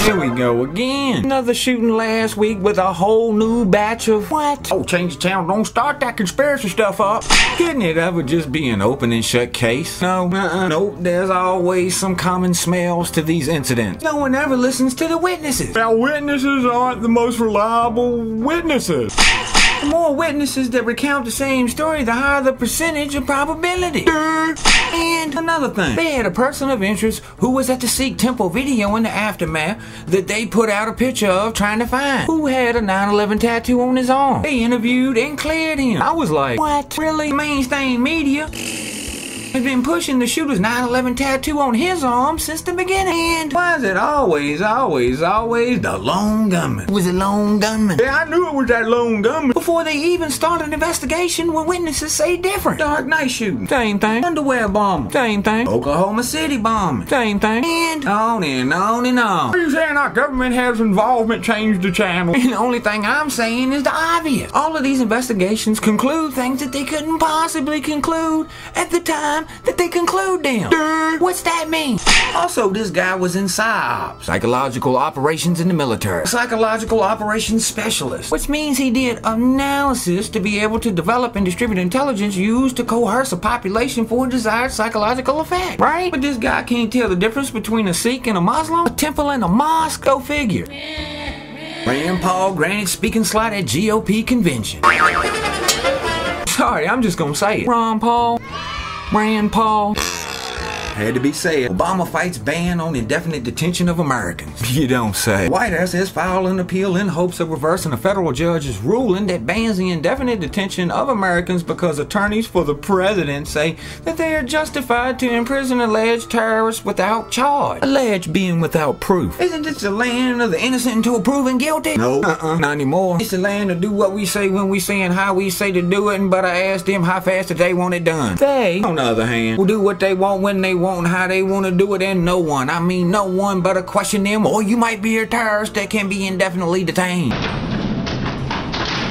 Here we go again. Another shooting last week with a whole new batch of what? Oh, change the channel. Don't start that conspiracy stuff up. Couldn't it ever just be an open and shut case? No, nope. There's always some common smells to these incidents. No one ever listens to the witnesses. Our witnesses aren't the most reliable witnesses. The more witnesses that recount the same story, the higher the percentage of probability. And another thing, they had a person of interest who was at the Sikh temple video in the aftermath that they put out a picture of trying to find, who had a 9/11 tattoo on his arm. They interviewed and cleared him. I was like, what? Really? The mainstream media has been pushing the shooter's 9/11 tattoo on his arm since the beginning. And why is it always the lone gunman? Was it lone gunman? Yeah, I knew it was that lone gunman before they even started an investigation when witnesses say different. Dark Knight shooting, same thing. Underwear bombing, same thing. Oklahoma City bombing, same thing. And on and on and on. Are you saying our government has involvement? Change the channel. And the only thing I'm saying is the obvious. All of these investigations conclude things that they couldn't possibly conclude at the time that they conclude them. What's that mean? Also, this guy was in PSYOPs, psychological operations in the military, a psychological operations specialist, which means he did analysis to be able to develop and distribute intelligence used to coerce a population for a desired psychological effect, right? But this guy can't tell the difference between a Sikh and a Muslim, a temple and a mosque. Go figure. Rand Paul granted speaking slot at GOP convention. Sorry, I'm just gonna say it. Ron Paul. Rand Paul. Had to be said. Obama fights ban on indefinite detention of Americans. You don't say. White House has filed an appeal in hopes of reversing a federal judge's ruling that bans the indefinite detention of Americans because attorneys for the president say that they are justified to imprison alleged terrorists without charge. Alleged being without proof. Isn't this the land of the innocent until proven guilty? No. Not anymore. It's the land to do what we say when we say and how we say to do it, but I asked them how fast that they want it done. They, on the other hand, will do what they want when they want and how they want to do it, and no one but question them, or you might be a terrorist that can be indefinitely detained.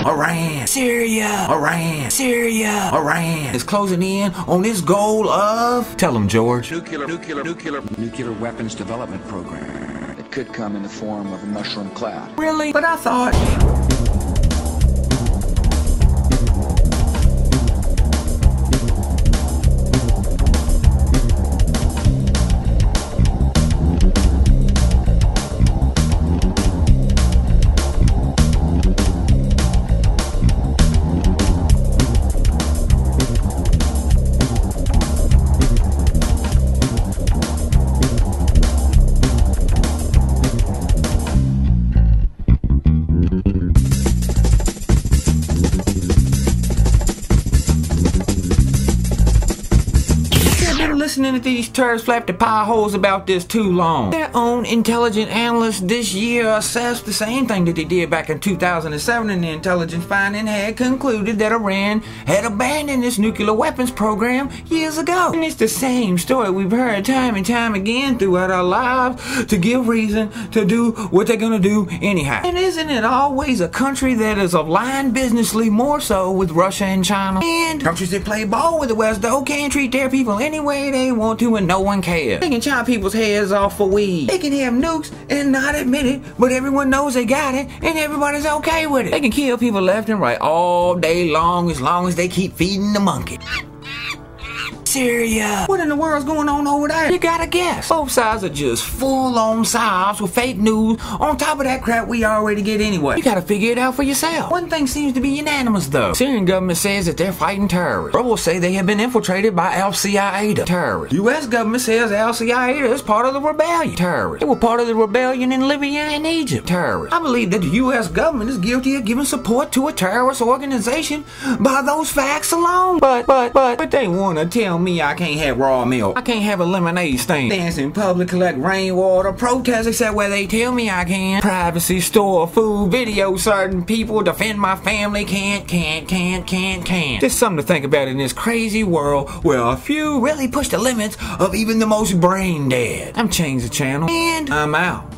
Iran, Syria, Iran, Syria, Iran is closing in on its goal of, tell them, George, nuclear weapons development program. It could come in the form of a mushroom cloud. Really? But I thought... listening to these terrorists flap their pie holes about this too long. Their own intelligence analysts this year assessed the same thing that they did back in 2007, and the intelligence finding had concluded that Iran had abandoned this nuclear weapons program years ago. And it's the same story we've heard time and time again throughout our lives to give reason to do what they're gonna do anyhow. And isn't it always a country that is aligned businessly more so with Russia and China? And countries that play ball with the West though can't treat their people any way they want to and no one cares. They can chop people's heads off for weed. They can have nukes and not admit it, but everyone knows they got it and everybody's okay with it. They can kill people left and right all day long as they keep feeding the monkey. Syria. What in the world's going on over there? You gotta guess. Both sides are just full-on psyops with fake news on top of that crap we already get anyway. You gotta figure it out for yourself. One thing seems to be unanimous though. Syrian government says that they're fighting terrorists. Rebels say they have been infiltrated by Al-Qaeda. Terrorists. U.S. government says Al-Qaeda is part of the rebellion. Terrorists. They were part of the rebellion in Libya and Egypt. Terrorists. I believe that the U.S. government is guilty of giving support to a terrorist organization by those facts alone. But they wanna tell me I can't have raw milk. I can't have a lemonade stand. Dance in public, collect rainwater, protest except where they tell me I can. Privacy, store food, video certain people, defend my family, can't. Just something to think about in this crazy world where a few really push the limits of even the most brain dead. I'm ChangeDaChannel and I'm out.